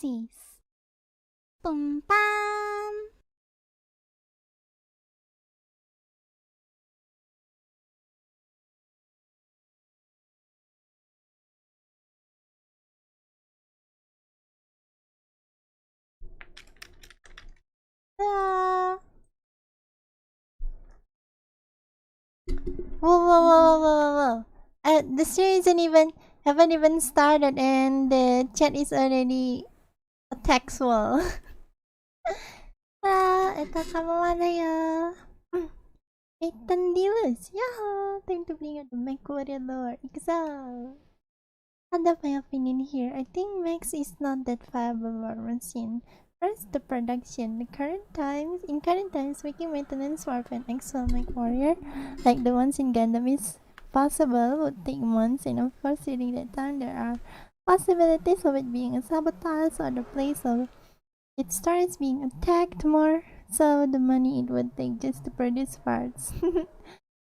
Pisces. Boom bam. Ah. Whoa, whoa, whoa, whoa, whoa, whoa. The series haven't even started, and the chat is already a text wall. Ethel, Chamomile ya. Ethan Dealers, yeah. Time to bring out the Mech Warrior Lore. Excel. Under my opinion here, I think Mechs is not that viable war machine. First, the production. In current times, making maintenance warp and actual mech warrior, like the ones in Gundam, is possible would take months, and of course, during that time, there are possibilities of it being a sabotage or the place of it starts being attacked more. So the money it would take just to produce parts.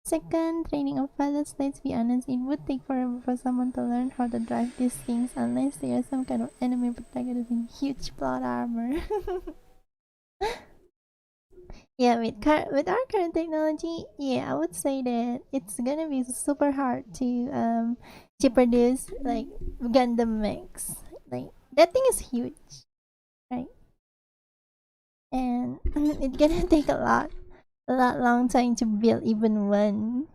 Second, training of pilots. Let's be honest, it would take forever for someone to learn how to drive these things unless they are some kind of enemy protagonist in huge plot armor. Yeah, with our current technology, yeah, I would say that it's gonna be super hard to produce like Gundam mechs. Like that thing is huge, right? And it's gonna take a lot long time to build even one.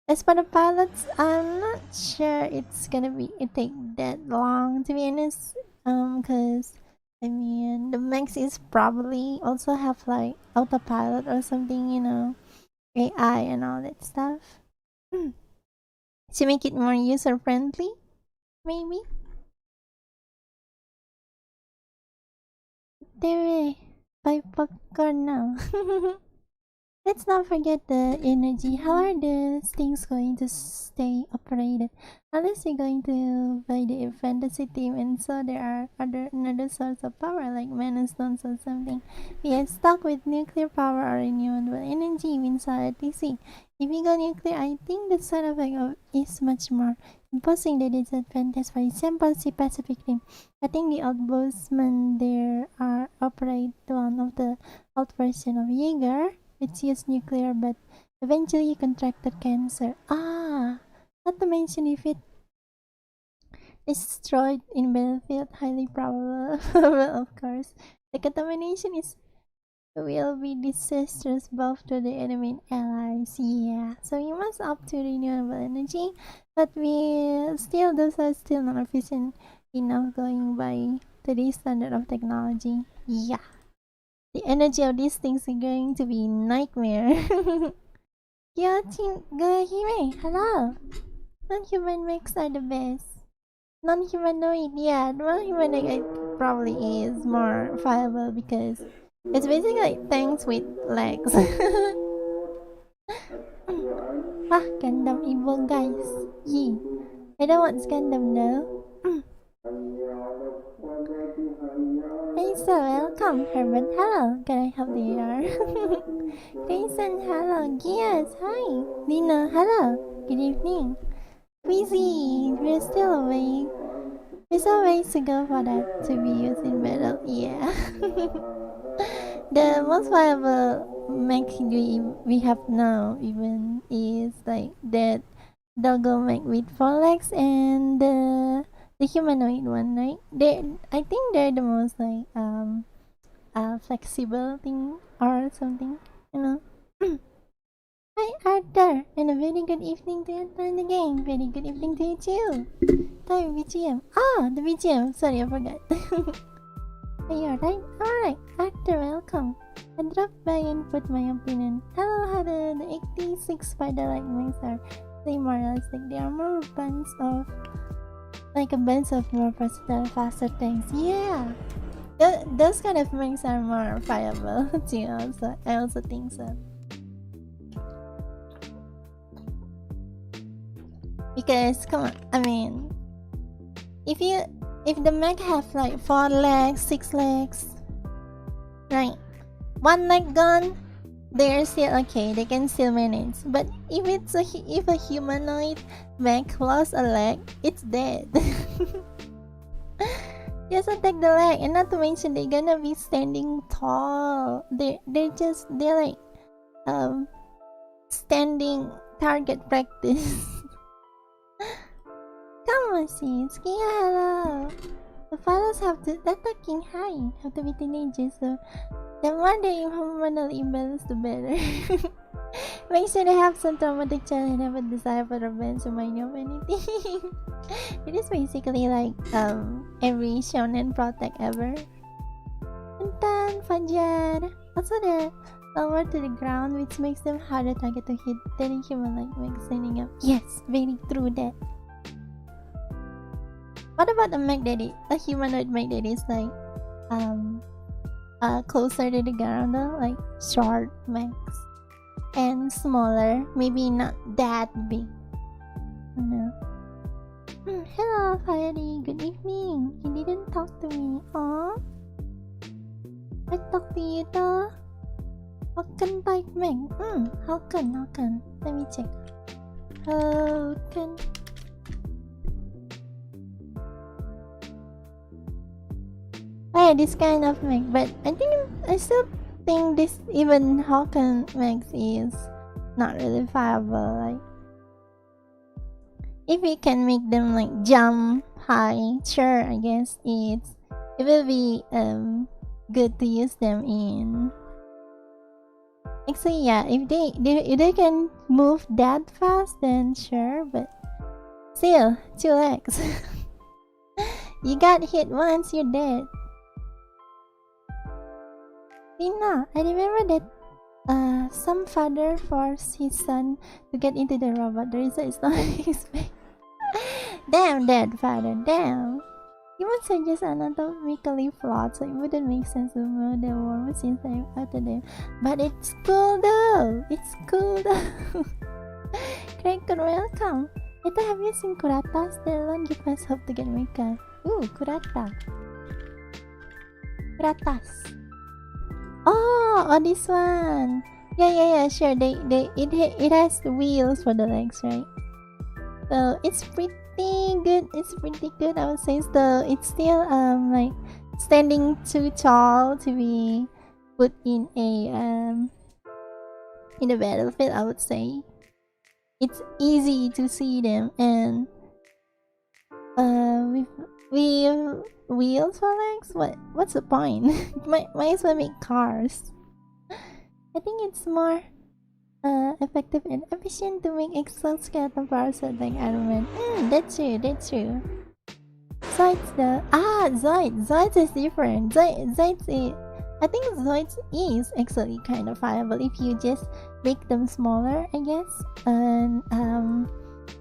As for the pilots, I'm not sure it's gonna take that long, to be honest. Cause I mean the Max is probably also have like autopilot or something, you know, AI and all that stuff. To make it more user friendly, maybe. Debe, buy popcorn now. Let's not forget the energy. How are the things going to stay operated? Unless you're going to buy the fantasy team, and so there are another source of power like mana stones or something. We are stuck with nuclear power or renewable energy inside TC. If we go nuclear, I think the side effect is much more imposing the disadvantage. For example, see Pacific Rim. I think the outbossmen there are operate one of the old version of Jaeger. It's used nuclear, but eventually contracted cancer. Not to mention if it is destroyed in battlefield, highly probable. Well, of course, the contamination will be disastrous both to the enemy and allies. Yeah, so we must opt to renewable energy, but those are still not efficient enough going by today's standard of technology. Yeah. The energy of these things is going to be nightmare. Hime, hello. Non-human mechs are the best. Non-humanoid, yeah, non-humanoid probably is more viable because it's basically like tanks with legs. Gundam evil guys. Yee. I don't want Gundam though. Hey, so welcome, Herbert. Hello, can I help you here? Jason, hello. Gias, hi. Lina, hello. Good evening. Quizzy, we're still awake. There's a ways to go for that to be used in battle. Yeah. The most viable mech we have now even is like that doggo mech with 4 legs and the humanoid one, right? I think they're the most like flexible thing or something, you know. Hi Arthur, and a very good evening to you in the game. Very good evening to you too. Time BGM. The BGM. Sorry, I forgot. Are you alright? Alright, Arthur, welcome. I dropped by and put my opinion. Hello, Hada. The 86 spider-like mechs are way more realistic. They are more bunch of like a bunch of more versatile, faster things. Yeah. Those kind of mechs are more viable too. I also think so. Because come on, I mean, if the mech have like 4 legs, 6 legs, right? 1 leg gone, they're still okay. They can still manage. But if a humanoid mech lost a leg, it's dead. Just attack the leg, and not to mention they're gonna be standing tall. They're like standing target practice. Come on, sis. Hello. The fellows have to. They're talking high. Have to be teenagers, so the more they hormonally imbalanced, the better. Make sure they have some traumatic childhood and have a desire for revenge or minor of anything. It is basically like every shonen protect ever. And then Fajar. Also they're lower to the ground, which makes them harder target to hit than a human like Mechs standing up. Yes, very true that. What about the mech daddy? A humanoid mech daddy is like closer to the ground though, like short mechs. And smaller, maybe not that big. Oh no. Hello, Fiery. Good evening. You didn't talk to me. Aww. I talked to you though. How can type Meg? How can? Let me check. How can? Oh yeah, this kind of Meg, but I still think this even Hawken Mechs is not really viable. Like, if we can make them like jump high, sure, I guess it will be good to use them in. Actually, yeah, if they can move that fast, then sure, but still 2 legs. You got hit once, you're dead. Lina, I remember that some father forced his son to get into the robot. The reason is not expect. Damn, dead father, damn. Humans are just anatomically flawed, so it wouldn't make sense to move the war machines after them. But it's cool though. It's cool though. Cracker, welcome. Ethel, have you seen Kurata? They alone give us hope to get Mecha. Ooh, Kurata. Kuratas. Oh, this one. Yeah, sure. It has the wheels for the legs, right? So it's pretty good. It's pretty good, I would say. So it's still like standing too tall to be put in a battlefield, I would say. It's easy to see them, and with wheels for legs? What's the point? might as well make cars. I think it's more effective and efficient to make exoskeleton power set like Iron Man. That's true. Zoids the Zoids is different. Zoids is, I think Zoids is actually kind of viable if you just make them smaller, I guess. And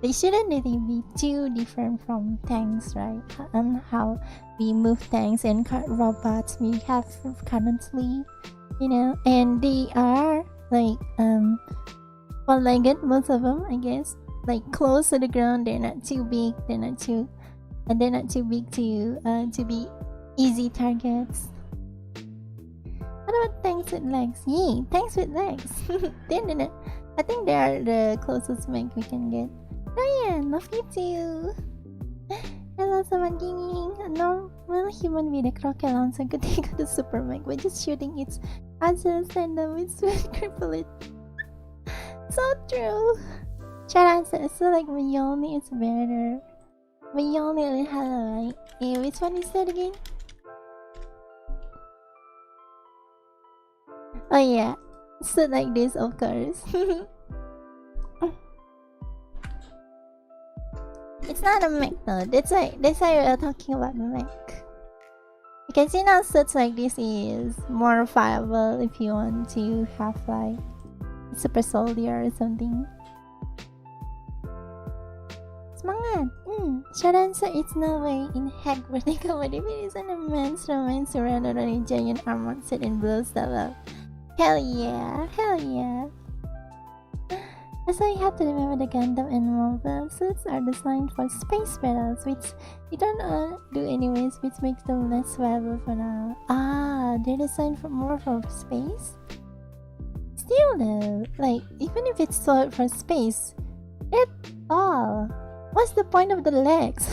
they shouldn't really be too different from tanks, right? And how we move tanks and robots we have currently, you know, and they are like one-legged, most of them, I guess, like close to the ground. They're not too big, they're not too big to be easy targets. What about tanks with legs? Yay, tanks with legs. I think they are the closest mech we can get. Ryan, love you too. Hello, someone ginging. A normal human with a crocodile launcher could take out the super mech by just shooting its agile stand up, which will cripple it. So true. Sharon says, so like Mayoni is better. Mayoni, hello, right? Hey, which one is that again? Oh yeah, so like this, of course. It's not a mech though. That's why we are talking about mech. Because you know, suits like this is more viable if you want to have like a super soldier or something. Semangat! Short answer, it's no way in heck vertical, but if it is an immense romance surrounded on a giant armored set and blows stuff up. Hell yeah! Also, you have to remember the Gundam and Marvel suits are designed for space battles, which you don't do anyways, which makes them less viable for now. They're designed more for space? Still though, like, even if it's for space, it's all. What's the point of the legs?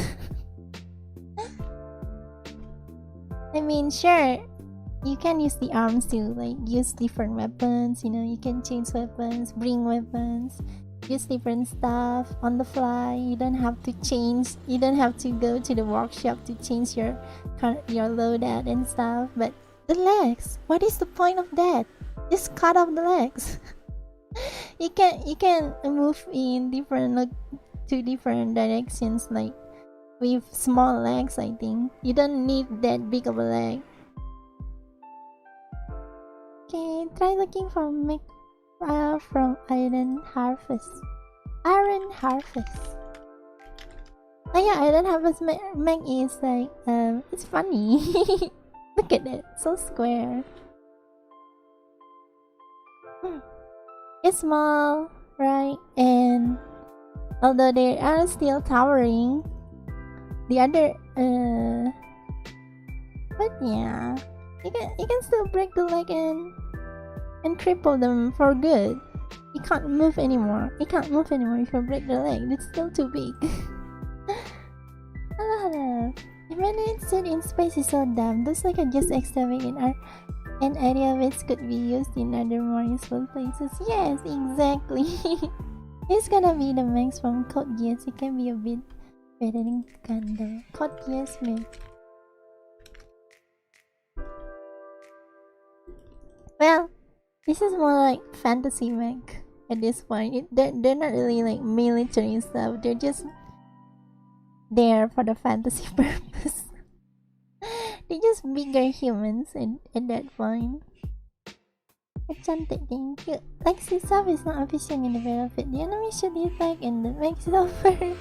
I mean, sure, you can use the arms to like use different weapons. You know, you can change weapons, bring weapons, use different stuff on the fly. You don't have to change. You don't have to go to the workshop to change your loadout and stuff. But the legs, what is the point of that? Just cut off the legs. you can move in different like two different directions like with small legs. I think you don't need that big of a leg. Okay, try looking for Mech from Iron Harvest. Iron Harvest. Oh yeah, Iron Harvest Mech is like it's funny. Look at it, so square. It's small, right? And although they are still towering, the other but yeah, you can still break the leg and cripple them for good. You can't move anymore. You can't move anymore if you break the leg. It's still too big. Hello. Even it's set in space is so dumb. Those like are just extravagant are an area which could be used in other more useful places. Yes, exactly. It's gonna be the Mechs from Code Geass. It can be a bit better than Gundam. Code Geass Mech. Well, this is more like fantasy mech at this point. They're not really like military stuff. They're just there for the fantasy purpose. They're just bigger humans at that point. Cantik, thank you. Like stuff is not efficient in the battlefield. The enemy should hit back and that makes it over.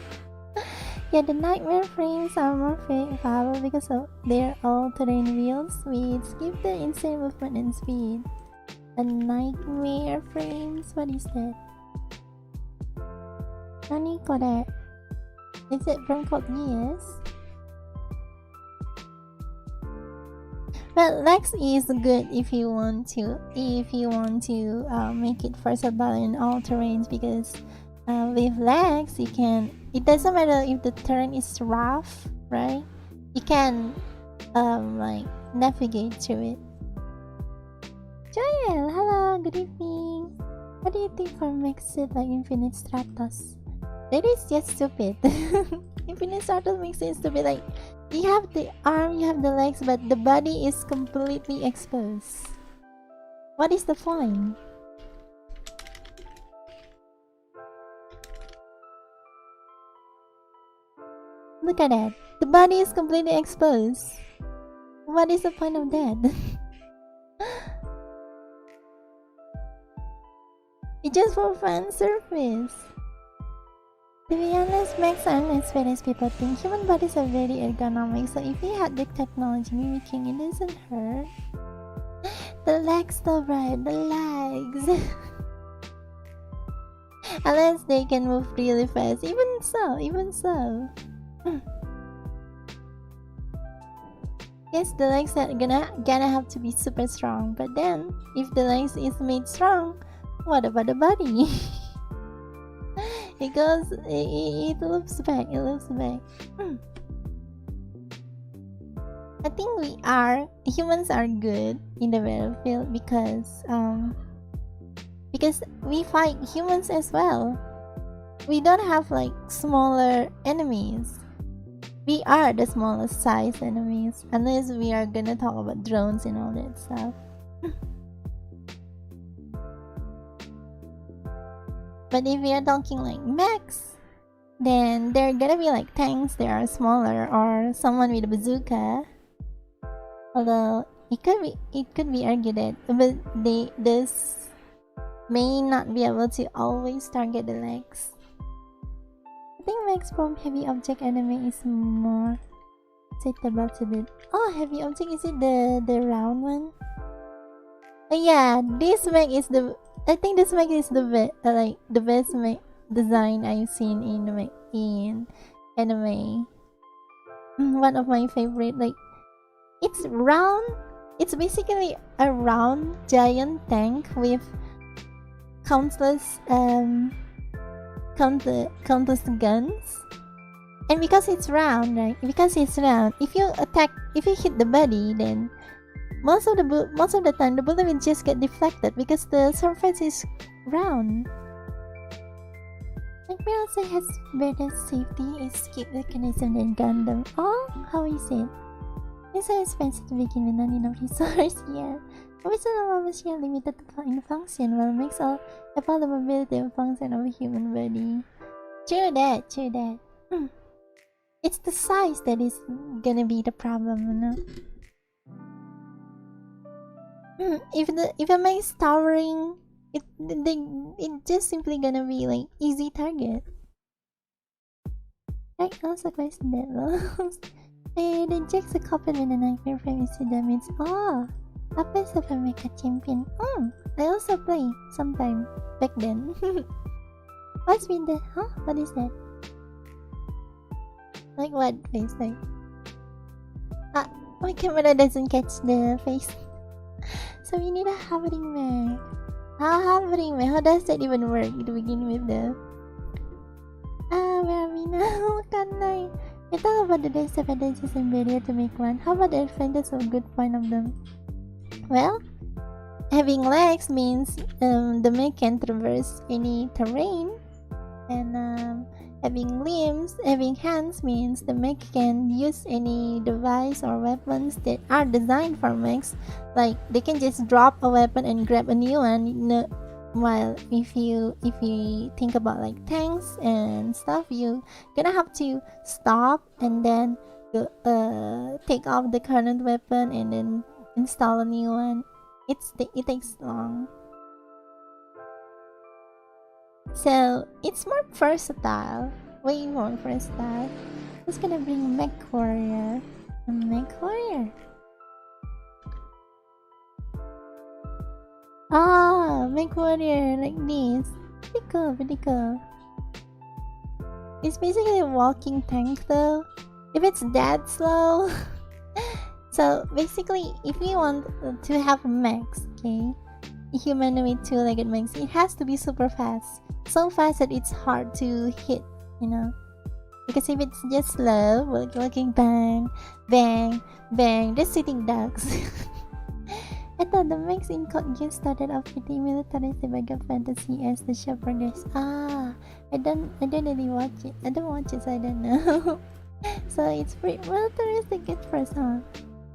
Yeah, the nightmare frames are more viable because of their all-terrain wheels, which give the insane movement and speed. The nightmare frames? What is that? Nani kore? Is it from Code Geass? Well, Lex is good if you want to make it versatile in all terrains because with Lex you can. It doesn't matter if the terrain is rough, right? You can like navigate through it. Joel, hello, good evening. What do you think for Mechs like Infinite Stratos? That is just stupid. Infinite Stratos makes it stupid. Like you have the arm, you have the legs, but the body is completely exposed. What is the point? Look at that. The body is completely exposed. What is the point of that? It's just for fan service. To be honest, Mechs aren't as bad as people think. Human bodies are very ergonomic, so if you had the technology mimicking, it doesn't hurt. The legs though, right? The legs. Unless they can move really fast. Even so. Yes, the legs are gonna have to be super strong. But then, if the legs is made strong, what about the body? It loops back. I think humans are good in the battlefield because we fight humans as well. We don't have like smaller enemies. We are the smallest size enemies, unless we are gonna talk about drones and all that stuff. But if we are talking like mechs, then they're gonna be like tanks. They are smaller, or someone with a bazooka. Although it could be argued that this may not be able to always target the legs. I think mechs from heavy object enemy is more suitable to build. Oh, heavy object, is it the round one? Yeah, this mech is I think this mech is the best mech design I've seen in anime. One of my favorite. Like, it's round. It's basically a round giant tank with countless guns, And because it's round, right? Because it's round, if you hit the body, then most of the time the bullet will just get deflected because the surface is round. Like, we also has better safety escape mechanism than Gundam. Oh, how is it? It's so expensive to begin with, not enough resource. Yeah. Obviously, the machine are limited in function, while makes all about the mobility and function of a human body. True that. It's the size that is gonna be the problem, you know. If a max towering, it just simply gonna be like easy target. Right, also question that lost. And it injects a copy when a nightmare frame is damaged. Oh, happens if I make a champion. I also play sometime back then. What's been the What is that? Like what face like? My camera doesn't catch the face. So we need a hovering mech. How does that even work to begin with though? Where are we now? Kanai. We talk about the disadvantages and barrier to make one. How about the advantages or good point of them? Well, having legs means the mech can traverse any terrain, and having hands means the mech can use any device or weapons that are designed for mechs. Like they can just drop a weapon and grab a new one. While if you think about like tanks and stuff, you gonna have to stop and then take off the current weapon and then install a new one. It takes long. So it's more versatile, way more versatile. Who's gonna bring Mech Warrior? A Mech Warrior. Mech Warrior like this. Pretty cool. It's basically a walking tank though. If it's that slow. So basically, if you want to have mechs, okay, humanoid two-legged mechs, it has to be super fast. So fast that it's hard to hit, you know. Because if it's just slow, walking bang, bang, bang, just sitting ducks. I thought the mechs in Code Geass started off pretty militaristic by fantasy as the show progressed. I don't really watch it. I don't watch it, so I don't know. So it's pretty militaristic at first, huh?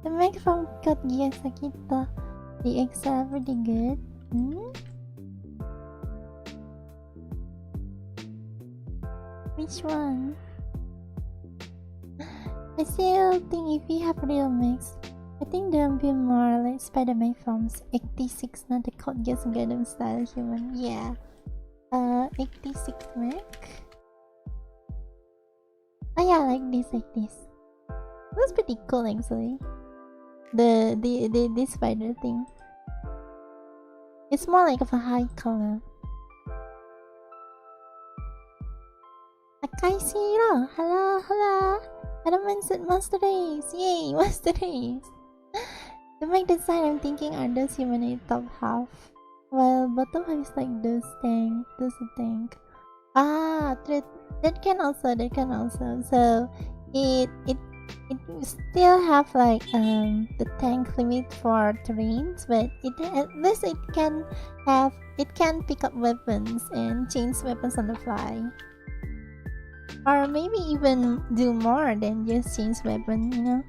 The mech from Code Geass Akito, the eggs are pretty good. Which one? I still think if we have real mechs, I think there'll be more like Spider-Man films. 86, not the Code Geass Gundam style human. Yeah. 86 mech. Oh yeah, like this. That's pretty cool actually. The spider thing. It's more like of a high color. Akai Shiro! Hello! Adamant said Master Race! Yay! Master Race! The mech design I'm thinking are those humanoid top half, while bottom half is like those tank. That can also. So it still have like the tank limit for terrains, but at least it can pick up weapons and change weapons on the fly, or maybe even do more than just change weapon, you know.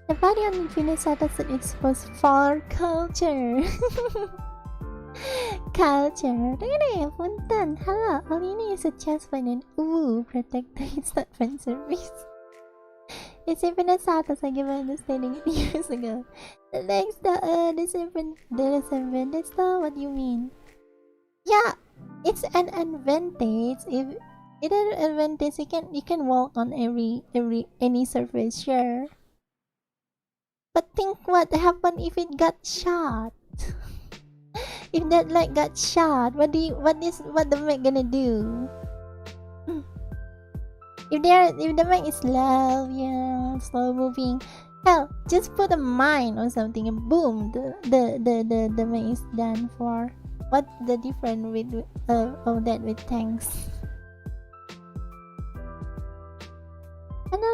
The body on Infinite Saga should expose for culture. Culture. Puntan. Hello. All you need is a chest plate and protector. It's not fan service. It's Infinite Saga, I give understanding it years ago. The next disadvantage though? What do you mean? Yeah, it's an advantage. If it is an advantage, you can walk on any surface, sure. But think what happened if it got shot. If that leg got shot, what the mech gonna do? If the mech is slow, slow moving, hell, just put a mine or something and boom, the mech is done for. What's the difference of that with tanks?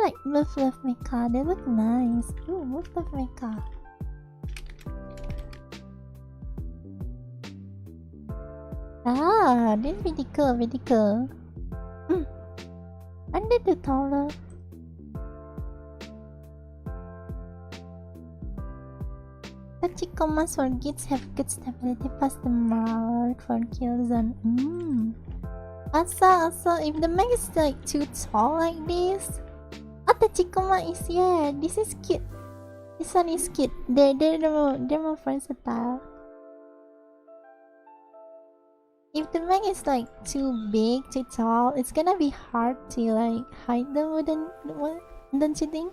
like Wolf Mecha. They look nice. Ooh, Wolf Mecha. Ah, this is pretty cool, pretty cool. Aren't they too taller? Tachikomas for kids have good stability past the mark for kill zone. Also, if the mech is like too tall like this, Tachikoma is, yeah, this is cute. This one is cute. They're more versatile. If the mech is like too big, too tall, it's gonna be hard to like hide them within. Don't you think?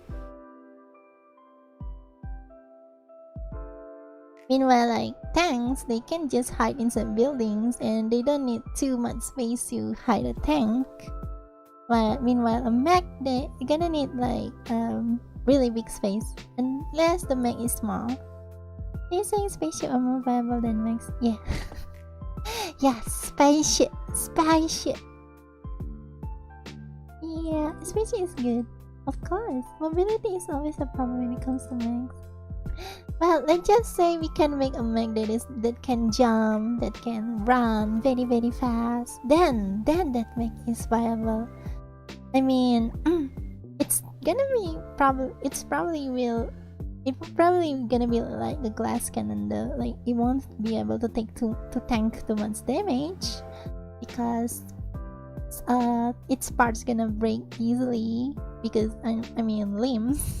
Meanwhile, like tanks, they can just hide inside buildings and they don't need too much space to hide a tank. But meanwhile, a mech, they're gonna need like really big space unless the mech is small. Are you saying spaceship are more viable than mechs? Yeah. Yeah, spaceship. Yeah, spaceship is good. Of course, mobility is always a problem when it comes to mechs. Well, let's just say we can make a mech that can jump, that can run very very fast. Then that mech is viable. I mean, it's probably gonna be like the glass cannon though. Like it won't be able to tank too much damage because its parts gonna break easily because I mean limbs.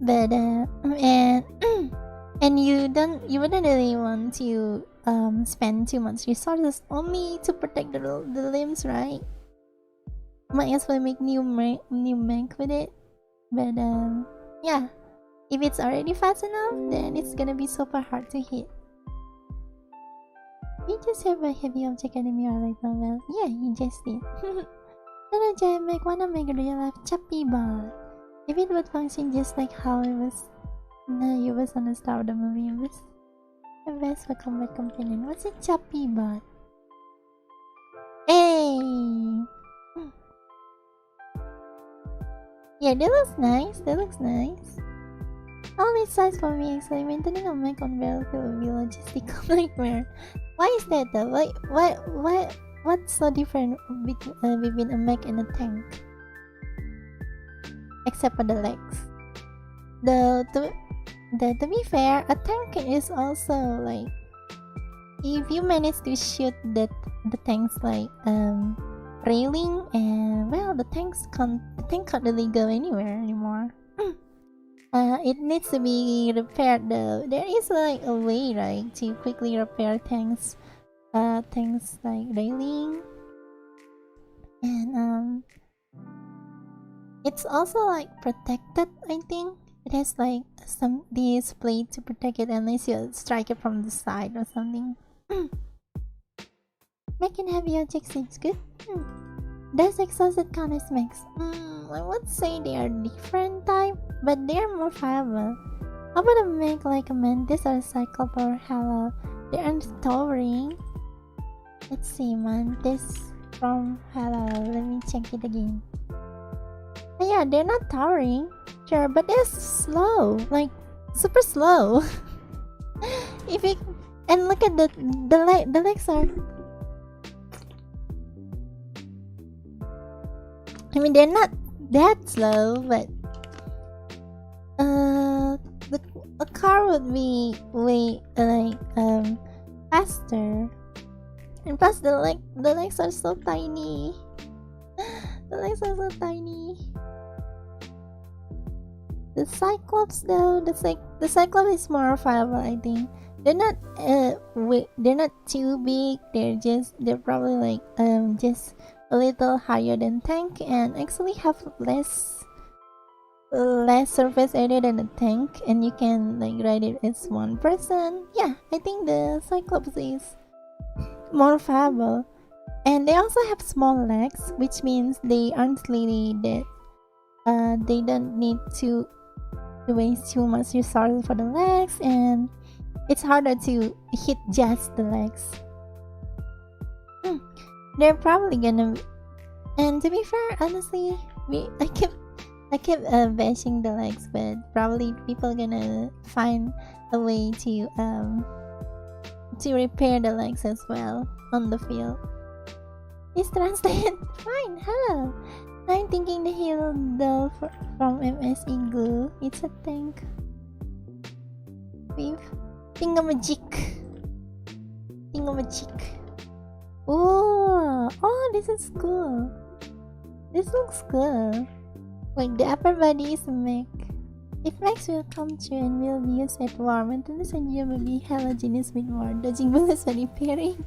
But and you wouldn't really want to spend too much resources only to protect the limbs, right? Might as well make new mech with it. But yeah, if it's already fast enough, then it's gonna be super hard to hit. You just have a heavy object enemy or like novel. Yeah, you just did. Not a giant mech, wanna make a real life choppy ball. If it would function just like how it was on the start of the movie, it was the best for combat companion. What's a choppy ball? Hey! Yeah, that looks nice. Only size for me actually. Maintaining a mech on battlefield will be a logistical nightmare. Why is that though? Like, what's so different between a mech and a tank? Except for the legs. To be fair, a tank is also like, if you manage to shoot the tank's like railing, and well, the tank can't really go anywhere anymore. It needs to be repaired though. There is like a way, right, to quickly repair tanks like railing, and it's also like protected. I think it has like this plate to protect it unless you strike it from the side or something. Making heavy objects seems good. Does exhausted count as mechs? I would say they are different type, but they are more viable. How about a mech like a mantis or a cyclops or halo? They aren't towering. Let's see, mantis from halo. Let me check it again. Yeah, they're not towering, sure, but they're slow, like super slow. And look at the legs are. I mean, they're not that slow, but a car would be way faster. And plus, the legs are so tiny. The legs are so tiny. The Cyclops though, the Cyclops is more viable, I think. They're not too big. They're probably like just a little higher than tank and actually have less surface area than a tank, and you can like ride it as one person. Yeah, I think the Cyclops is more viable. And they also have small legs, which means they aren't really that they don't need to waste too much resources for the legs, and it's harder to hit just the legs. they're probably gonna. And to be fair, honestly, I keep bashing the legs, but probably people gonna find a way to repair the legs as well on the field. Is translated fine. Hello. I'm thinking the heel doll from MSE Glue. It's a tank. With thingamajig. Thingamajig. Oh, this is cool. This looks cool. Like the upper body is a mech. If Mechs will come true and will be used at war, maintenance and will be halogenous with more dodging bullets and repairing.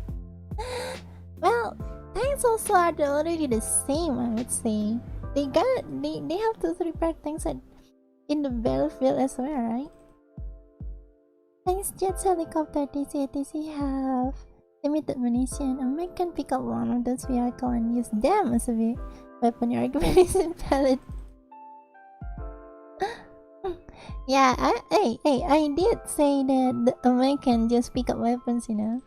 Well, tanks also are already the same, I would say. They have to repair tanks in the battlefield as well, right? Tanks, jets, helicopter, TC have limited munition. A mech can pick up one of those vehicles and use them as a weapon. Your argument is invalid. Yeah, I did say that a mech can just pick up weapons, you know.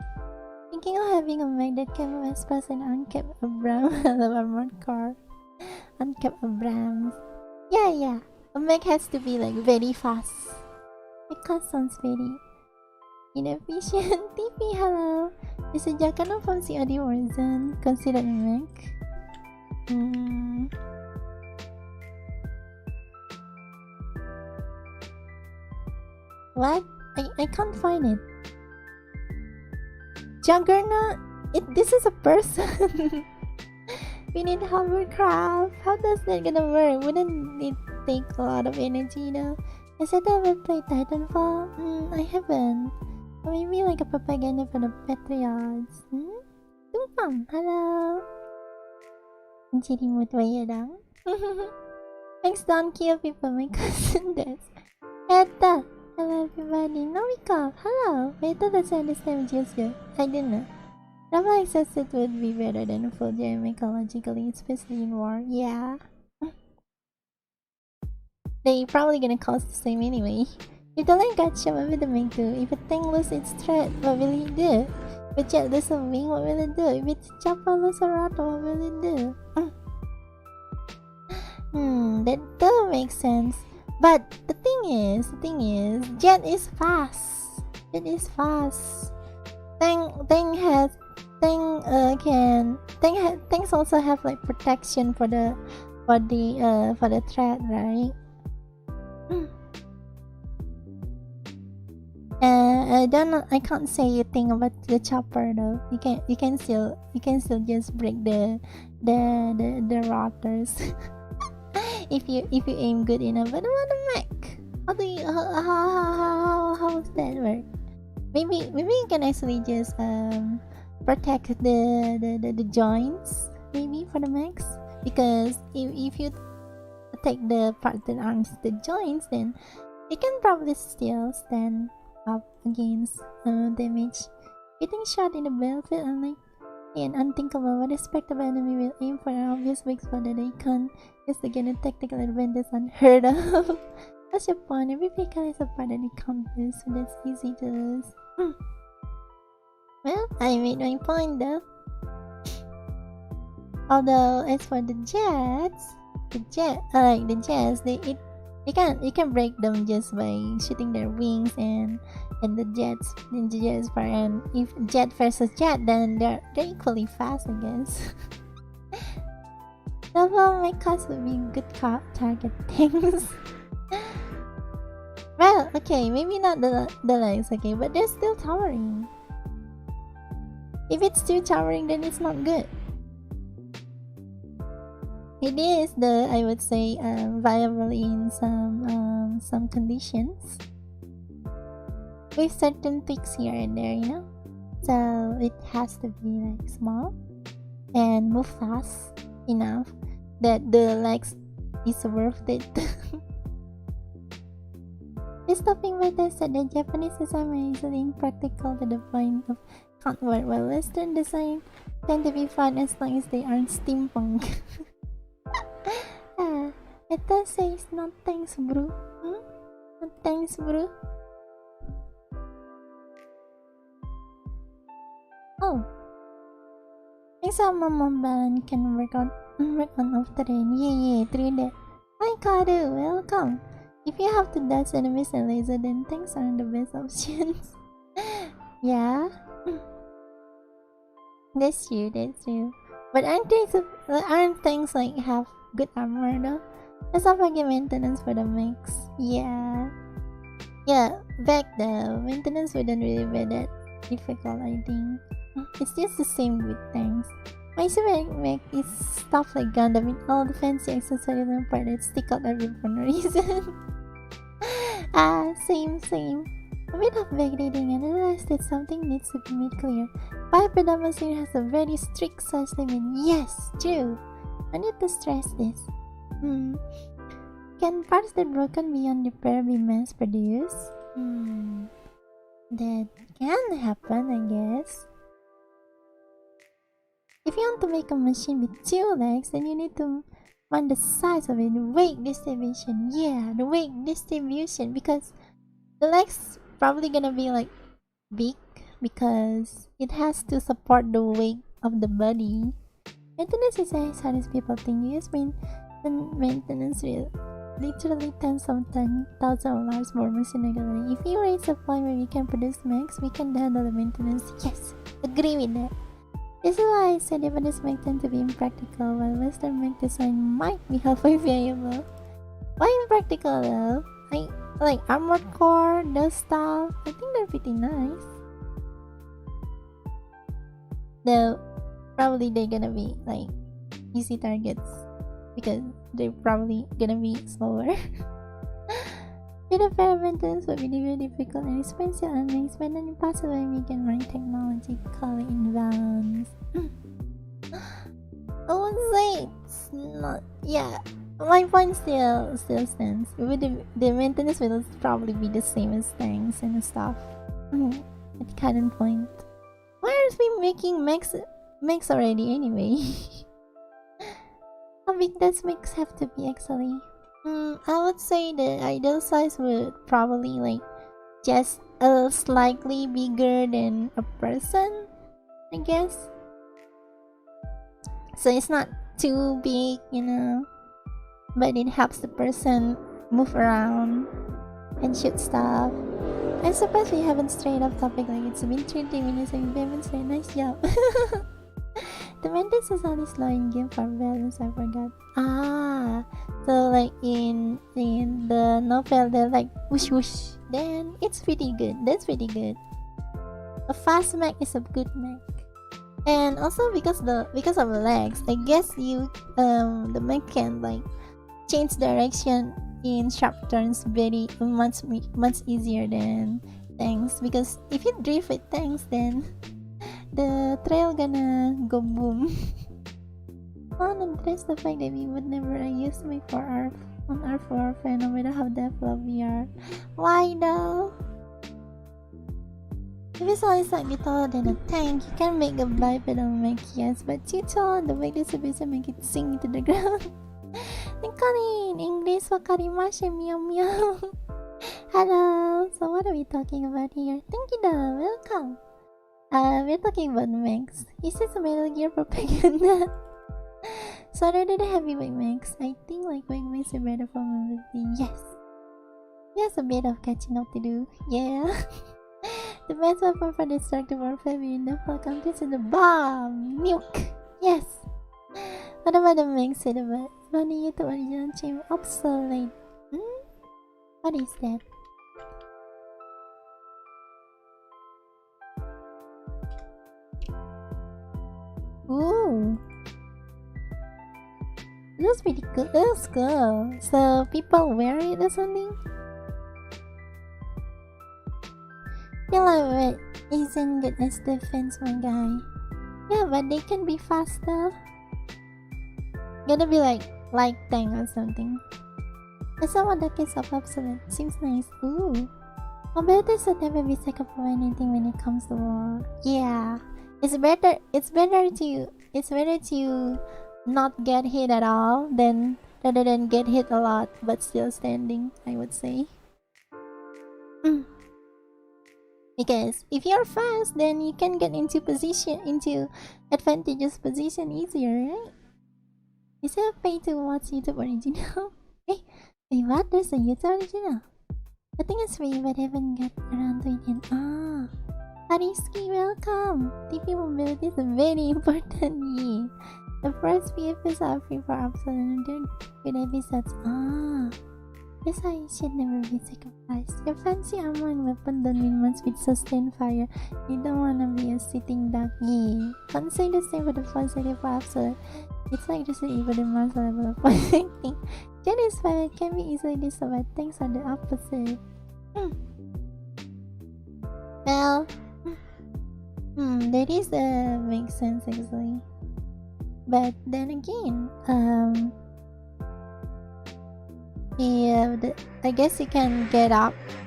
Thinking of having a mech that can Vespas and uncapped Abrams. I love armored car. Uncapped Abrams. Yeah. A mech has to be like very fast. Because sounds very inefficient. TP, hello. Disediakan from COD Warzone. Considered a mech. What? I can't find it. Juggernaut? This is a person. We need hovercraft. How does that gonna work? Wouldn't it take a lot of energy though? I said I would play Titanfall. I haven't. Or maybe like a propaganda for the Patriots. Tumpang, hello. Jadi mood ya dong. Thanks, don't kill people. My cousin does. Ethel. Hello everybody. Nomikov, hello. Wait till that's understand GSU. I didn't know. Double access would be better than full gem ecologically, especially in war. Yeah. They probably gonna cost the same anyway. If the line got shot, what will the main do? If a tank loses its threat, what will it do? If a jet loses a wing, what will it do? If its chopper loses a rotor, what will it do? That does make sense. But the thing is, jet is fast. Tanks also have like protection for the threat, right? I can't say a thing about the chopper though. You can still just break the rotors if you aim good enough. But what a mech? How does that work? Maybe you can actually just protect the joints maybe for the mechs, because if you take the part that arms the joints, then it can probably still stand up against damage. Getting shot in the battlefield and unthinkable. What respectable enemy will aim for an obvious weak spot that they can't just to gain a tactical advantage unheard of. What's your point? Every vehicle is a part that you can't lose, so that's easy to lose. Well, I made my point though. Although as for the jets, you can break them just by shooting their wings and the jets fire. And if jet versus jet, then they're equally fast, I guess. Double Mechs would be good target things. Well, okay, maybe not the legs, okay, but they're still towering. If it's too towering, then it's not good. It is I would say viable in some conditions, with certain tweaks here and there, you know. So it has to be like small and move fast enough that the legs is worth it. This stopping by said the Japanese design is easily impractical to the point of can't work, while Western design tend to be fun as long as they aren't steampunk. Ethel says no thanks, bro. No thanks, bro. Oh, Except Mama Balan can work on off terrain. Yeah, true that. Hi Kadu, welcome. If you have to dodge enemies and laser, then tanks aren't the best options. Yeah. That's true, that's true. But aren't things like have good armor though? Let's not forget maintenance for the mix. Yeah. Yeah, back the maintenance wouldn't really be that difficult, I think. It's just the same with tanks. My super mech is stuff like Gundam with all the fancy accessories and parts that stick out every for no reason. Same. A bit of backdating and realized that something needs to be made clear. Piper Damascene has a very strict size limit. Yes, true. I need to stress this. Can parts that broken beyond repair be mass produced? That can happen, I guess. If you want to make a machine with 2 legs, then you need to find the size of it, the weight distribution. Yeah, the weight distribution, because the legs probably gonna be like big because it has to support the weight of the body. Maintenance is as hard as people think. Yes, maintenance will literally tens of thousands of dollars more machine regularly. If you raise a point where we can produce mechs, we can handle the maintenance. Yes, agree with that. This is why I said Japanese mech tend to be impractical, while Western mech design might be halfway viable. Why impractical though? Like armored core, those stuff, I think they're pretty nice. Though probably they're gonna be like easy targets because they're probably gonna be slower. With a fair maintenance would be very difficult and expensive and makes it impossible if we can run technologically in balance. I would say it's not. Yeah, my point still stands. The maintenance will probably be the same as tanks and stuff. At current point. Why are we making mechs already anyway? How big does mechs have to be actually? I would say the ideal size would probably like just a slightly bigger than a person, I guess. So it's not too big, you know, but it helps the person move around and shoot stuff. I'm surprised we haven't strayed off topic, like it's been 30 minutes and we haven't strayed. Nice job. The maintenance is only slow in game for balance, I forgot. So like in the novel they're like whoosh whoosh, then it's pretty good. That's pretty good. A fast mech is a good mech. And also because of the legs, I guess the mech can like change direction in sharp turns very much easier than tanks, because if you drift with tanks then the trail gonna go boom. And that's the fact that we would never use me for our warfare no matter how developed we are. Why though? If it's only slightly taller than a tank, you can make a bipedal mech, yes, but too tall, the weight distribution make it sink into the ground. Nicolene, English wakarimasu, meow meow. Hello, so what are we talking about here? Thank you though, welcome. We're talking about mechs. Is this a Metal Gear propaganda? So rather than heavyweight mechs, I think like weight mechs are better for mobility. Yes. There's a bit of catching up to do. Yeah. The best weapon for destructive warfare in the full countries is the bomb! Milk! Yes! What about the mechs with the running into original chain obsolete? What is that? Ooh! It looks pretty cool. It looks cool. So people wear it or something? Feel like it isn't good as defense, my guy. Yeah, but they can be faster. Gotta be like light tank or something. I saw one that is of obsolete. Seems nice. Ooh. Mobility should never be second for anything when it comes to war. Yeah. It's better to not get hit at all rather than get hit a lot but still standing, I would say. Because if you're fast, then you can get into advantageous position easier, right? Is it pay to watch YouTube original? Hey, wait, what? There's a YouTube original? I think it's free, but I haven't got around to it yet. Ah, Hariski, welcome! TP mobility is very important. Yeah. The first few episodes are free for absolute good episodes. Ah, guess I should never be sacrificed. Your fancy armor and weapon don't mean much with sustained fire. You don't wanna be a sitting duck. Yeah. Can't say the same for the first idea for absolute. It's like just even the master level of fighting. Jenny's fire can be easily discovered. Things are the opposite. Well, that is makes sense actually. But then again, yeah, I guess you can get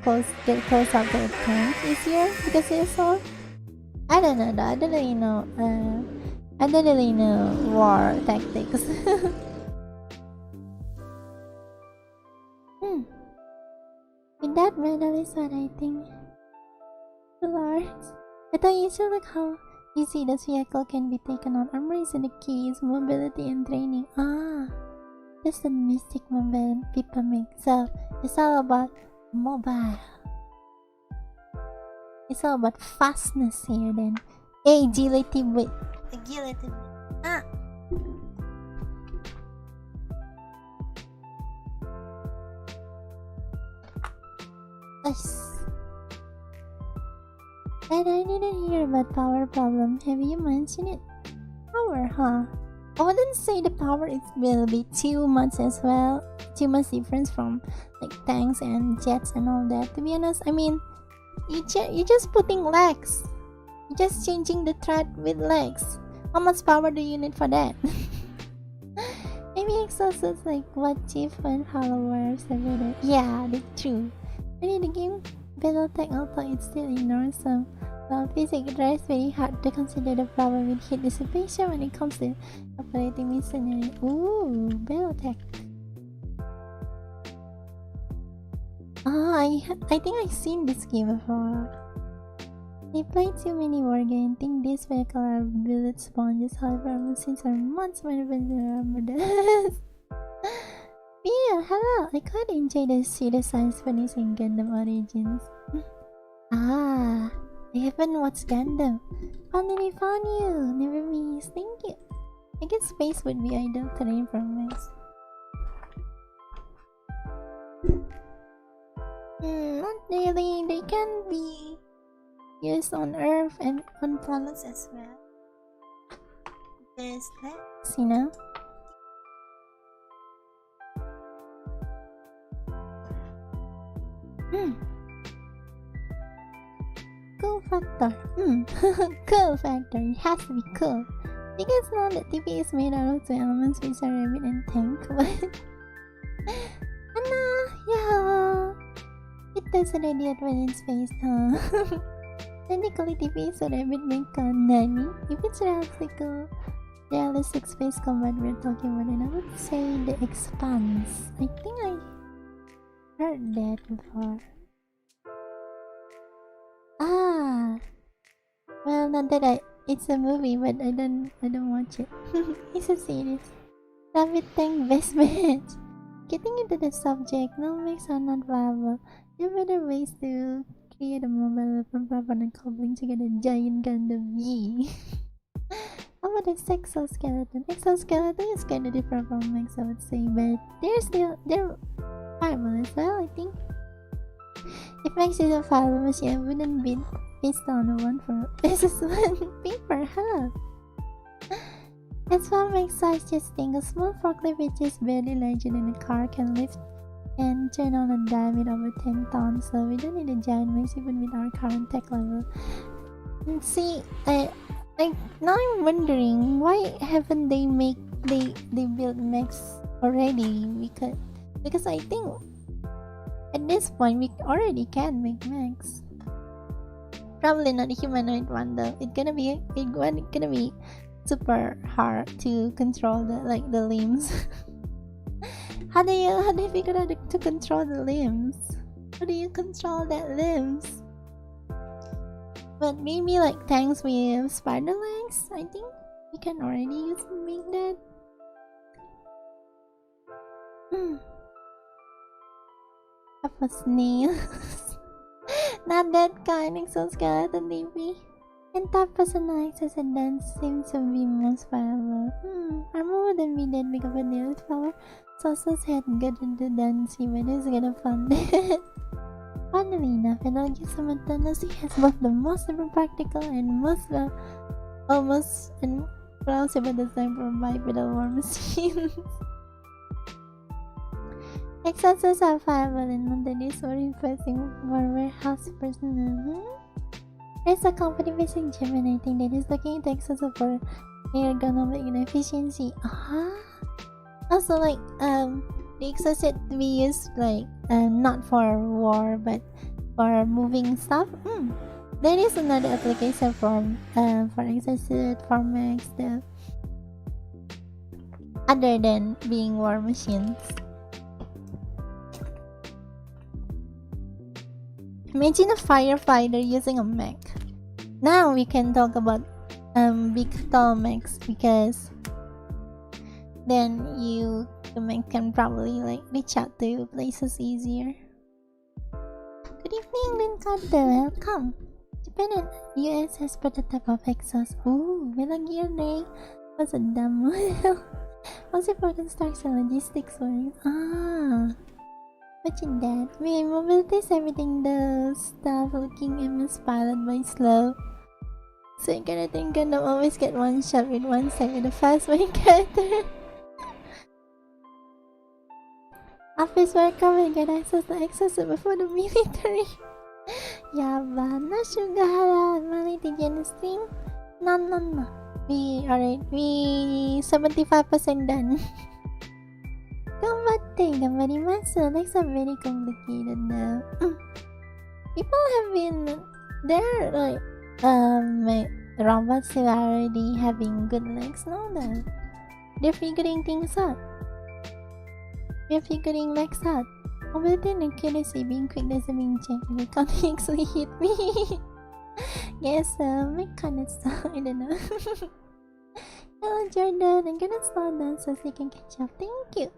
close up to the tank easier because it's so. I don't know though. I don't really know. I don't really know war tactics. With that medal is what I think. Lord, I thought you should look how easy this vehicle can be taken on. Armor is in the keys, mobility and training. Ah, that's the mystic mobile people make. So it's all about mobile. It's all about fastness here then. Agility with agility. Ah. Yes. And I didn't hear about power problem. Have you mentioned it? Power, huh? I wouldn't say the power will be too much as well. Too much difference from like tanks and jets and all that. To be honest, I mean, you're just putting legs. You're just changing the thread with legs. How much power do you need for that? Maybe exhaust like what chief and followers over there. Yeah, that's true. Maybe the game Battletech although it still ignores some physics, it's very hard to consider the problem with heat dissipation when it comes to operating machinery. Ooh, Battletech. I think I've seen this game before. I played too many war games. Think these vehicles are bullet sponges. However, machines are much more than this. Yeah, hello. I quite enjoy the science fiction Gundam Origins. Ah, I haven't watched Gundam. Finally found you. Never miss. Thank you. I guess space would be ideal terrain for Mechs. Not really. They can be used on Earth and on planets as well. There's less, you know. Cool factor. Cool factor. It has to be cool. You guys know that TP is made out of two elements which are rabbit and tank, but Anna, yeah. It does already advance in space, huh? Technically TP is a rabbit mecha, Nani. If it's realistic space combat we're talking about, then I would say the Expanse. I think I heard that before. Ah, well, not that it's a movie, but I don't watch it. It's a series. Rabbit Tank best match. Getting into the subject, no mechs are not viable. There are better ways to create a mobile weapon proper than cobbling together a giant Gundam. Yee. How about this exoskeleton? Exoskeleton is kind of different from mechs, I would say, but they're viable as well, I think. If Mechs is a file machine, I wouldn't be based on one for SS1 paper, huh? That's why Mechs size just think a small forklift which is barely larger than a car can lift and turn on a dime with over 10 tons, so we don't need a giant Mechs even with our current tech level. And see, now I'm wondering why haven't they built Mechs already? Because I think at this point we already can make Mechs. Probably not a humanoid one though. It's gonna be super hard to control the limbs. How do you figure out to control the limbs? How do you control that limbs? But maybe like tanks with spider legs, I think we can already use to make that. Have a snail. Not that kind, exoskeleton maybe. And top personalizes and dance seems to be most viable. Armor wouldn't be that big of a deal if our sauces had gotten the dancey, but it's gonna fund it. Funnily enough, and I'll give some autonomy has both the most practical and most almost plausible design for bipedal war machines. Accessories are viable and non-tedious or impressing for warehouse personnel. There's a company based in Germany, I think, that is looking into accessories for ergonomic and efficiency. Also, like, the accessories to be used, like, not for war, but for moving stuff. There is another application for accessories for Mechs, other than being war machines. Imagine a firefighter using a mech. Now we can talk about big tall mechs, because then the mech can probably like reach out to places easier. Good evening, Lincard. Welcome. Japan and US has prototype of exhaust. Ooh, Metal Gear Ray was a dumb model. Also for construction logistics work. Imagine that. Wait, mobility is everything, the stuff looking MS pilot by slow. So you gonna always get one shot with one side with a fast way character. Office worker will get access to before the military. Yaba, no sugar halal, Malay Gen stream? No. We 75% done. Gamarimasu. That's a very complicated now. People have been there, like robots who are already having good legs now. They're figuring things out. They're figuring legs out. Mobility and accuracy being quick doesn't mean check. They can't actually hit me. Yes, my kind of stuff. I don't know. Hello, Jordan. I'm gonna slow down so you can catch up. Thank you.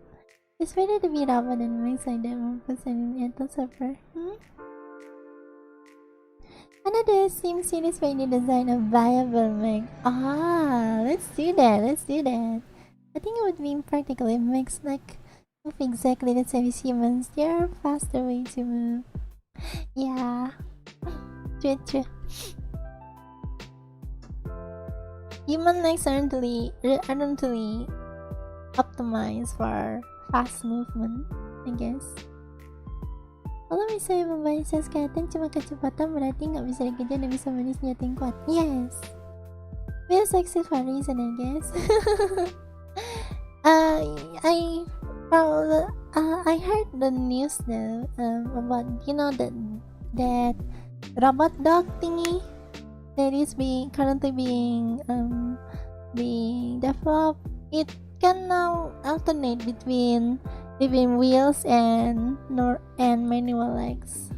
It's better to be robot than Mechs like that 1% in Ethel server. Another Sim series where they design a viable mech. Let's do that. I think it would be impractical if mechs like move exactly the same as humans. There are faster ways to move. Yeah. True. Human legs aren't really optimized for fast movement, I guess. Kalau misalnya membayar kesehatan cuma kecepatan, berarti nggak bisa dikejar dan bisa manis senjata yang kuat. Yes. We're sexy for a reason, I guess. I heard the news though about that robot dog thingy that is currently being developed. It can now alternate between wheels and manual legs,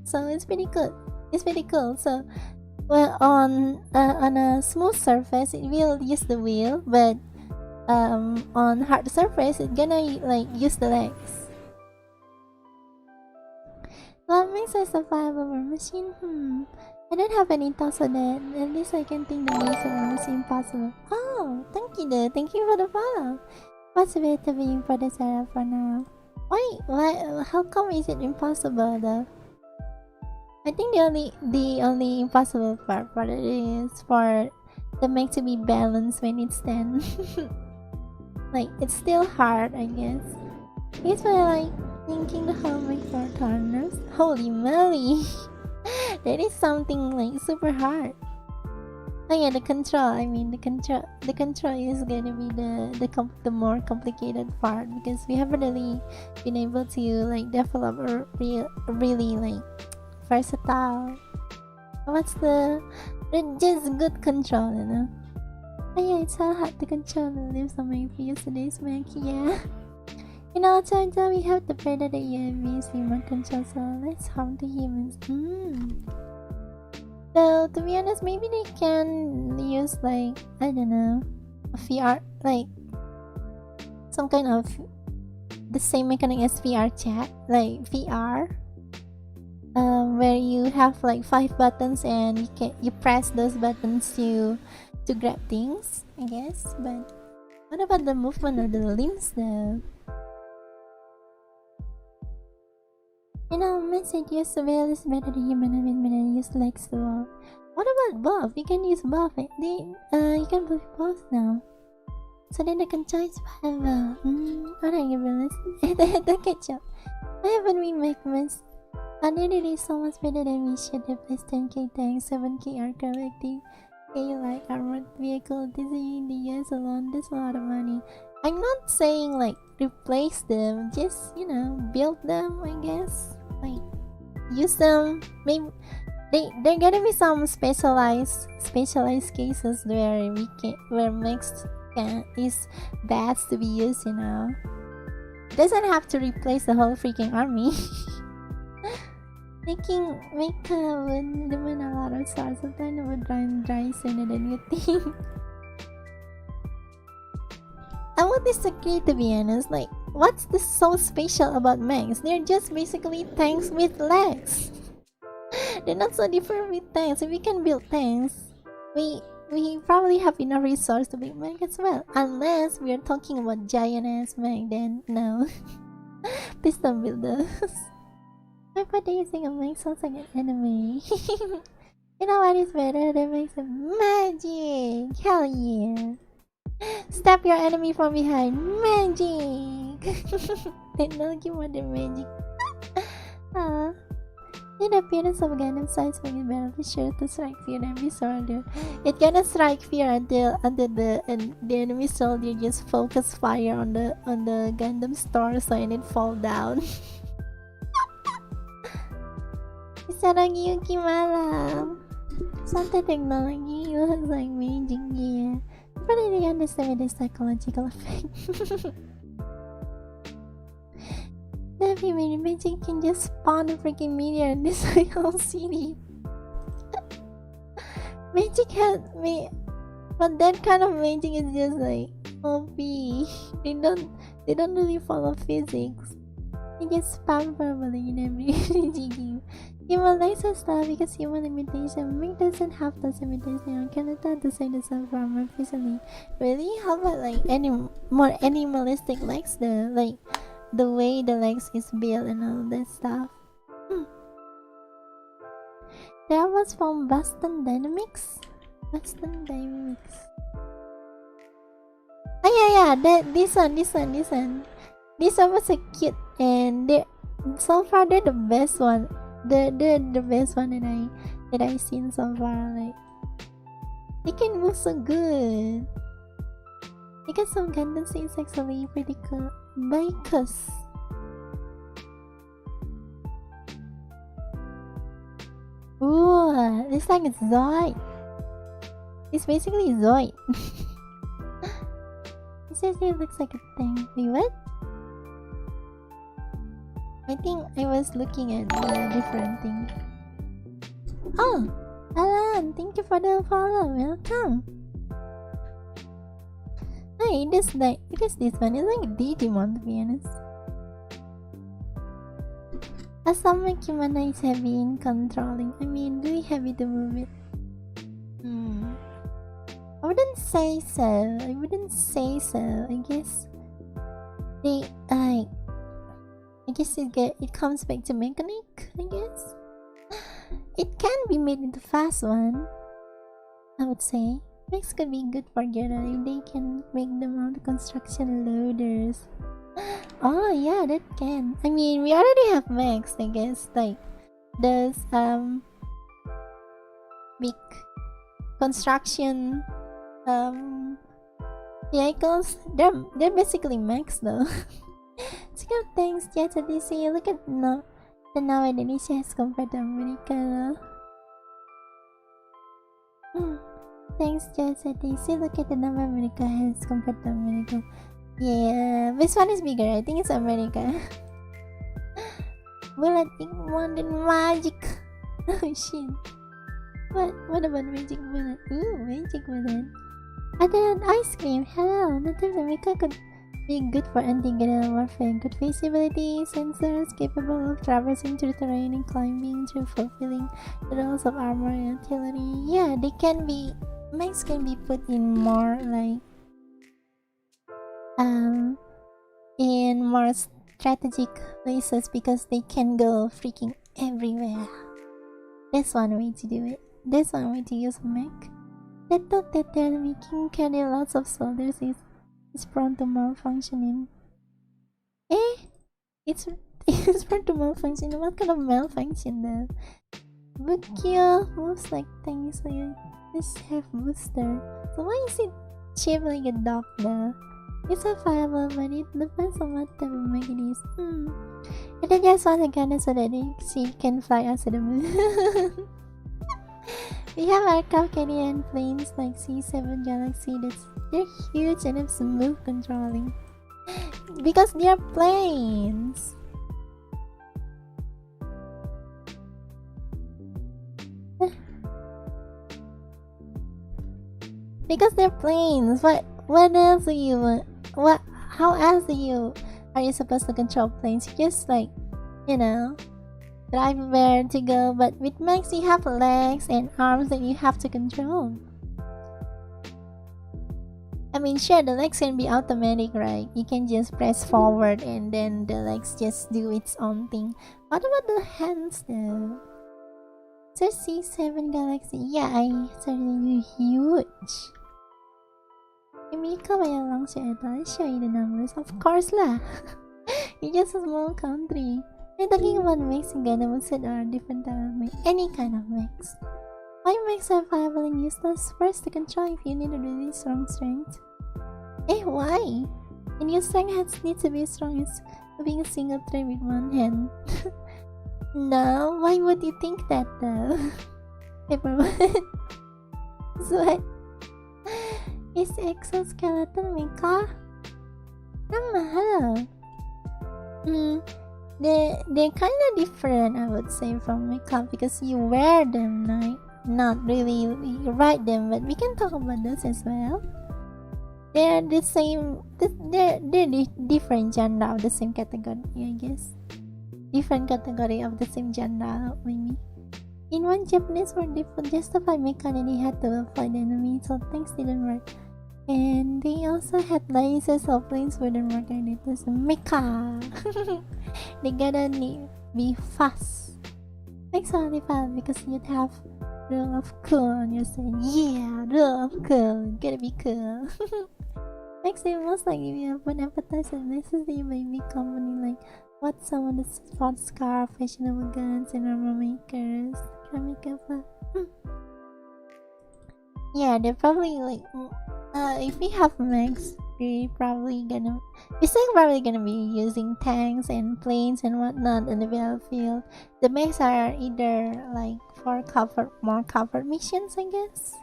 so it's pretty good. So, well, on a smooth surface it will use the wheel, but on hard surface it's gonna like use the legs. What makes us a viable machine? I don't have any thoughts on that. At least I can think the most of it seem possible. Oh, thank you though. Thank you for the follow. What's the way to being for the setup for now? Why? How come is it impossible though? I think the only impossible part for it is for the mech to be balanced when it's stand. Like it's still hard, I guess. It's like thinking the whole mech for corners. Holy moly! That is something like super hard. Oh yeah, the control. I mean, the control is gonna be the more complicated part, because we haven't really been able to like develop a really like versatile. What's just good control, you know? Oh yeah, it's so hard to control the lives on my yesterday's Mac. Yeah. You know, turns out we have the predator UAVs human control, so let's harm the humans. So to be honest, maybe they can use like, I don't know, a VR, like some kind of the same mechanic as VR chat, like VR, where you have like 5 buttons and you press those buttons to grab things, I guess. But what about the movement of the limbs though? You know, message use surveil is better than human. I mean, when I use legs to walk. What about both? You can use both. You can do both now. So then I can choose whatever. Alright, everyone. Don't catch up. I haven't been Mechs. Another is so much better than we should have placed 10k tanks, 7k air collecting. Like armored vehicle, Disney in the US alone, that's a lot of money. I'm not saying like replace them, just build them, I guess. Like use them. Maybe there gonna be some specialized cases where Mechs is best to be used. It doesn't have to replace the whole freaking army. Making Mecha would demand a lot of stars, sometimes it would run dry sooner than you think. I would disagree, to be honest. Like, what's this so special about Mechs? They're just basically tanks with legs. They're not so different with tanks. If we can build tanks, we probably have enough resource to build Mech as well. Unless we are talking about giant ass Mech, then no. Please don't build those. What do you think of Mech? Sounds like an anime. You know what is better? That makes it magic! Hell yeah! Stab your enemy from behind. Magic! Technology modern magic. In the appearance of a Gundam size make it better be sure to strike fear and enemy soldier. It gonna strike fear until the enemy soldier just focus fire on the Gundam's torso and it fall down. Saragi Yuki malam. Something technology looks like magic, yeah. But I didn't understand the psychological effect. Definitely, maybe magic can just spawn a freaking meteor and destroy the whole city. Magic has me, but that kind of magic is just like OP. They don't really follow physics. They just spam verbally in every game. Human likes to style because human imitation. Mech doesn't have those imitation on Canada to say the same from efficiently. Really? How about like more animalistic legs though? Like the way the legs is built and all that stuff. That was from Boston Dynamics. Boston Dynamics. Oh yeah, this one. This one was a cute, and so far they're the best one. The best one that I seen so far. Like they can move so good. Because some Gundam is actually pretty cool. Because ooh, this like it's Zoid. It's basically Zoid. It says it looks like a thing. Wait, what? I think I was looking at a different thing. Oh, Alan, thank you for the follow. Welcome. Hey, this one is like a Digimon, to be honest. Asama Kimana is heavy in controlling. I mean, really heavy to move it. I wouldn't say so. I guess I guess it comes back to mechanic, I guess. It can be made into fast one, I would say. Mechs could be good for gathering. They can make them out construction loaders. Oh yeah, that can. I mean, we already have Mechs, I guess. Like those big construction vehicles. They're basically Mechs though. Speaking of things, yes, at DC, look at the now Indonesia has compared to America. Thanks, just at DC, look at the number America has compared to America. Yeah, this one is bigger. I think it's America. Bullet ink more than magic. Oh shit. What about magic bullet? Ooh, magic bullet. Other than ice cream, hello. Not even Mika could be good for anti-guerrilla warfare. Good visibility, sensors capable of traversing through terrain and climbing through fulfilling the roles of armor and artillery. Yeah, they can be. Mechs can be put in more like in more strategic places because they can go freaking everywhere. That's one way to do it. That's one way to use a mech. The thought that they're making carry lots of soldiers is prone to malfunctioning. It's it's prone to malfunction. What kind of malfunction though? Bukyo moves like tiny, so you just have booster. So why is it shaped like a dog though? It's a fireball, but it depends on what type of mech it is. And then just want a gun so that she can fly us to the moon. We have aircraft carrier planes like C7 Galaxy. They're huge and have smooth controlling. Because they're planes. Because they're planes. What else do you want? How else are you supposed to control planes? Just like, drive where to go. But with mechs you have legs and arms that you have to control. I mean, sure, the legs can be automatic, right? You can just press forward and then the legs just do its own thing. What about the hands though? So C7 Galaxy, yeah, I certainly huge. America by a long shot, I'll show you the numbers. Of course lah. It's just a small country. We're talking about mechs and Gundams or different type of mech. Any kind of mechs. Why mechs are viable and useless? First, to control if you need a really strong strength. Why? And your strength hands need to be as strong as moving a single tray with one hand. No, why would you think that though? Paperwood. So is exoskeleton mecha? Hello. They're kind of different, I would say, from mecha because you wear them, not really you ride them. But we can talk about those as well. They're the same. They're different genre of the same category, I guess. Different category of the same genre, maybe. In one Japanese word, they could justify mecha and they had to avoid the enemy, so things didn't work. And they also had lasers, so planes wouldn't work, and it was mecha. They gotta be fast. Makes only fun because you'd have rule of cool on your side. Yeah, rule of cool. Gotta be cool. Makes it most likely we have an advertised and necessary by big company like what some of the sports car, fashionable guns, and armor makers. Yeah, they're probably like if we have mechs, we're still probably gonna be using tanks and planes and whatnot in the battlefield. The mechs are either like for more covered missions, I guess,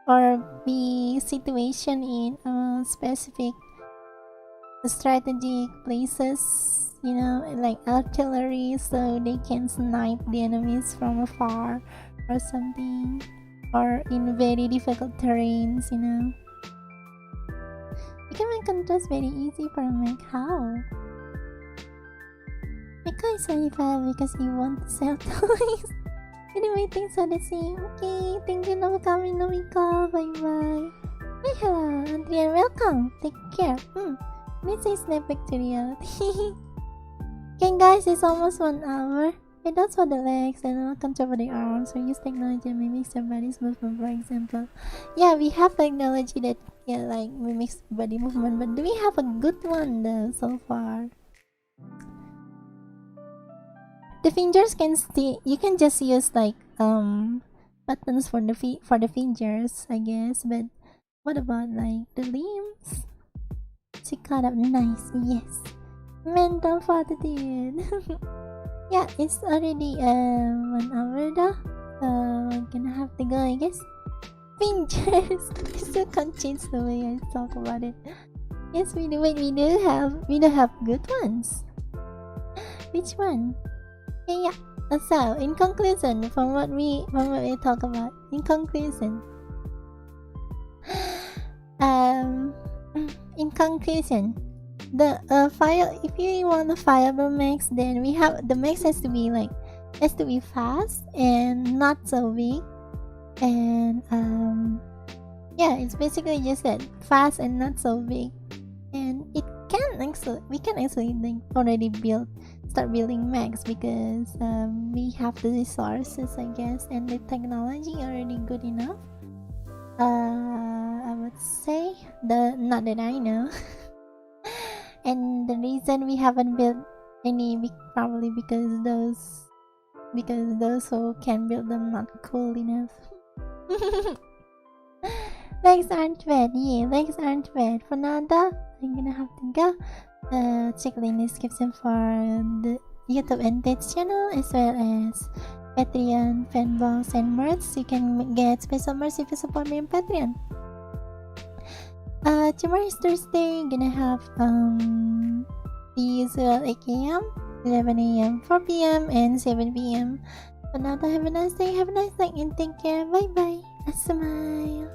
or be situation in specific strategic places, like artillery, so they can snipe the enemies from afar or something, or in very difficult terrains, You can make contrast very easy for a mech. How? Mecha is only fun because you want to sell toys. Anyway, things are the same. Okay, thank you for coming, Nomika. Bye bye. Hey, hello, Adrian. Welcome. Take care. Let's say snap back to reality. Okay, guys, it's almost 1 hour. And that's for the legs and not control for the arms. We use technology that mimics your body's movement, for example. Yeah, we have technology that mimics body movement, but do we have a good one though so far? The fingers you can just use buttons for the fingers, I guess, but what about the limbs? Check out nice, yes. Mental fortitude. Yeah, it's already 1 hour though. I'm gonna have to go, I guess. Fingers. I still can't change the way I talk about it. Yes, we do. Wait, we do have good ones. Which one? Okay, yeah. So, in conclusion, from what we talk about, in conclusion, the fire. If you want the fireable mix, then we have the mix has to be fast and not so big, and yeah, it's basically just that, fast and not so big, and we can actually already start building Mechs because we have the resources, I guess, and the technology already good enough. I would say not that I know. And the reason we haven't built any probably because those who can build them not cool enough. Legs aren't bad, yeah, legs aren't bad. For now though, I'm gonna have to go. Check the description for the YouTube and Twitch channel, as well as Patreon, FANBOX, and merch. You can get special merch if you support me on Patreon. Tomorrow is Thursday. Gonna have the usual 8 AM, 11 AM, 4 PM, and 7 PM. For now, have a nice day, have a nice night, and take care. Bye bye. A smile.